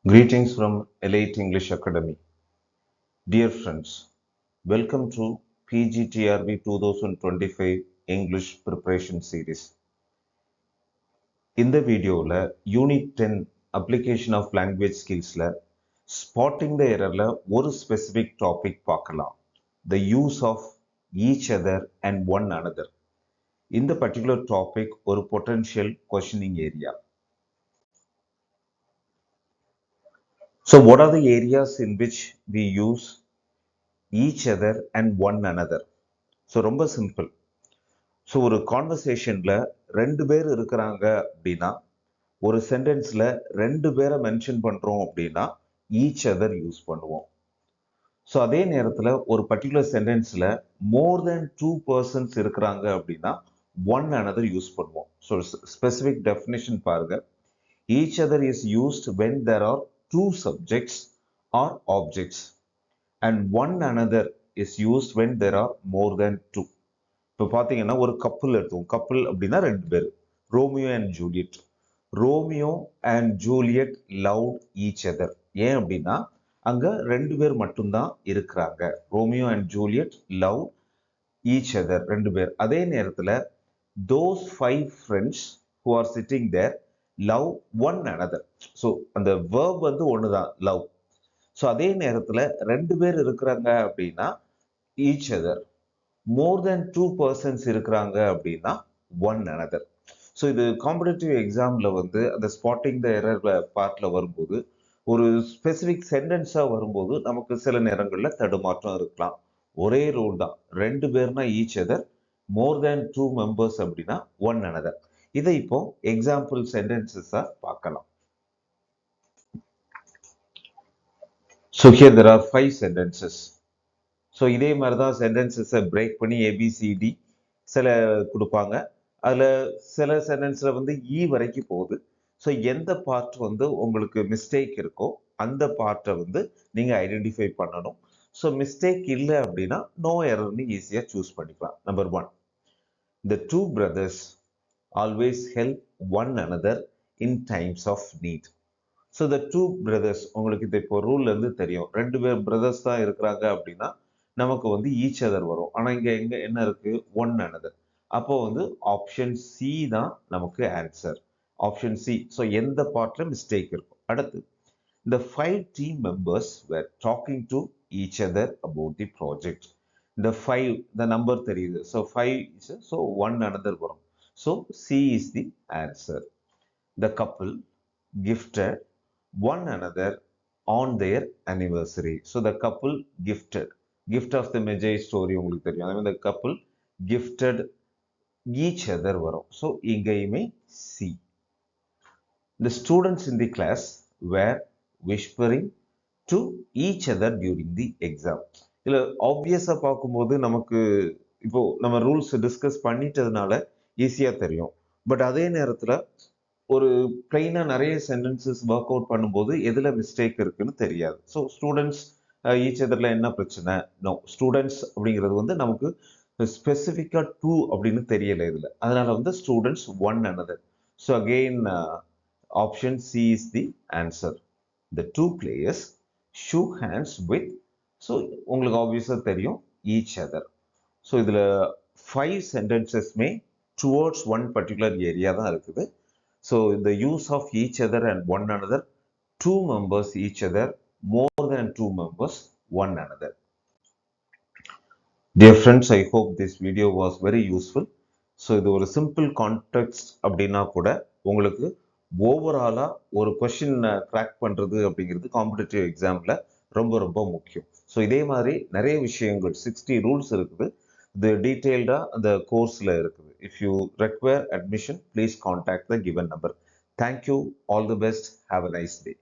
Greetings from Elite English Academy. Dear friends, welcome to PGTRB 2025 English Preparation Series. இந்த வீடியோவில் unit 10 application of language ஸ்கில்ஸில் spotting the எரரில் ஒரு specific topic பார்க்கலாம். The use of each other and one another. இந்த particular topic ஒரு potential questioning area. So what are the areas in which we use each other and one another? So ரொம்ப simple. So ஒரு கான்வர்சேஷனில் ரெண்டு பேர் இருக்கிறாங்க அப்படின்னா, ஒரு சென்டென்ஸில் ரெண்டு பேரை மென்ஷன் பண்ணுறோம் அப்படின்னா ஈச் அதர் யூஸ் பண்ணுவோம். ஸோ அதே நேரத்தில் ஒரு பர்டிகுலர் சென்டென்ஸில் மோர் தென் 2 persons இருக்கிறாங்க அப்படின்னா ஒன் another யூஸ் பண்ணுவோம். ஸோ ஸ்பெசிஃபிக் டெஃபினேஷன் பாருங்க. Each other is used when there are two subjects or objects and one another is used when there are more than two. இப்போ பார்த்தீங்கன்னா ஒரு கப்பல் எடுத்துவோம். கப்பல் அப்படின்னா ரெண்டு பேர், Romeo and Juliet. Romeo and Juliet love each other. ஏன் அப்படின்னா அங்க ரெண்டு பேர் மட்டும்தான் இருக்கிறாங்க. Romeo and Juliet love each other, ரெண்டு பேர். அதே நேரத்தில் those 5 friends who are sitting there love one another. So அந்த verb வந்து ஒண்ணுதான், லவ். ஸோ அதே நேரத்தில் ரெண்டு பேர் இருக்கிறாங்க அப்படின்னா each other. மோர் தென் 2 persons இருக்கிறாங்க அப்படின்னா ஒன் another. ஸோ இது காம்படிட்டிவ் எக்ஸாம்ல வந்து அந்த ஸ்பாட்டிங் த எரர் பார்ட்ல வரும்போது ஒரு ஸ்பெசிஃபிக் சென்டென்ஸா வரும்போது நமக்கு சில நேரங்களில் தடுமாற்றம் இருக்கலாம். ஒரே ரூல் தான், ரெண்டு பேர்னா ஈச் அதர், மோர் தேன் 2 members அப்படின்னா ஒன் another. இதை இப்போ எக்ஸாம்பிள் சென்டென்சஸா பார்க்கலாம். So here there are 5 sentences. So இதே மாதிரி தான் சென்டென்சஸை பிரேக் பண்ணி ஏபிசிடி சில கொடுப்பாங்க. அதில் சில சென்டென்ஸில் வந்து வரைக்கும் போகுது. ஸோ எந்த பார்ட் வந்து உங்களுக்கு மிஸ்டேக் இருக்கோ அந்த பார்ட்டை வந்து நீங்கள் ஐடென்டிஃபை பண்ணணும். ஸோ மிஸ்டேக் இல்லை அப்படின்னா நோ எரர்னு ஈஸியாக சூஸ் பண்ணிக்கலாம். Number 1, the two brothers always help one another in times of need. So the two brothers, உங்களுக்கு இது இப்போ ரூல்ல இருந்து தெரியும், ரெண்டு பேர் பிரதர்ஸ் தான் இருக்கிறாங்க அப்படின்னா நமக்கு வந்து ஈச் அதர் வரும். ஆனால் இங்கே எங்க என்ன இருக்கு, ஒன் another. அப்போ வந்து ஆப்ஷன் சி தான் நமக்கு ஆன்சர், ஆப்ஷன் சி. ஸோ எந்த பார்ட்ல மிஸ்டேக் இருக்கும். அடுத்து, the 5 team members were talking to each other about the project. The 5, the number தெரியுது. So 5 is, so one another வரும். So C is the answer. The couple gifted one another on their anniversary. So the couple gifted, gift of the Magi story உங்களுக்கு தெரியும். அதே மாதிரி the couple gifted each other வரும். So இங்கேயுமே C. The students in the class were whispering to each other during the exam. இதில் ஆப்வியஸாக பார்க்கும்போது நமக்கு இப்போ நம்ம ரூல்ஸ் டிஸ்கஸ் பண்ணிட்டதுனால ஈஸியாக தெரியும். பட் அதே நேரத்தில் ஒரு பிளைனாக நிறைய சென்டென்சஸ் ஒர்க் அவுட் பண்ணும்போது எதில் மிஸ்டேக் இருக்குன்னு தெரியாது. ஸோ ஸ்டூடெண்ட்ஸ் ஈச் அதரில் என்ன பிரச்சனை? நோ, ஸ்டூடெண்ட்ஸ் அப்படிங்கிறது வந்து நமக்கு ஸ்பெசிஃபிக்காக டூ அப்படின்னு தெரியலை இதில். அதனால வந்து students one another. So again option C is the answer. The two players shook hands with, so உங்களுக்கு ஆப்வியஸாக தெரியும், ஈச் அதர். ஸோ இதில் 5 சென்டென்சஸ்மே டுவோர்ட்ஸ் ஒன் பர்டிகுலர் ஏரியா தான் இருக்குது. So the use of each other and one another, 2 members each other, more than 2 members one another. Dear friends, I hope this video was very useful. So இது ஒரு simple context அப்படின்னா கூட உங்களுக்கு ஓவராலாக ஒரு question crack பண்ணுறது அப்படிங்கிறது competitive எக்ஸாமில் ரொம்ப ரொம்ப முக்கியம். ஸோ இதே மாதிரி நிறைய விஷயங்கள் 60 ரூல்ஸ் இருக்குது. இது டீட்டெயில்டாக அந்த கோர்ஸில் இருக்குது. If you require admission, please contact the given number. Thank you. All the best. Have a nice day.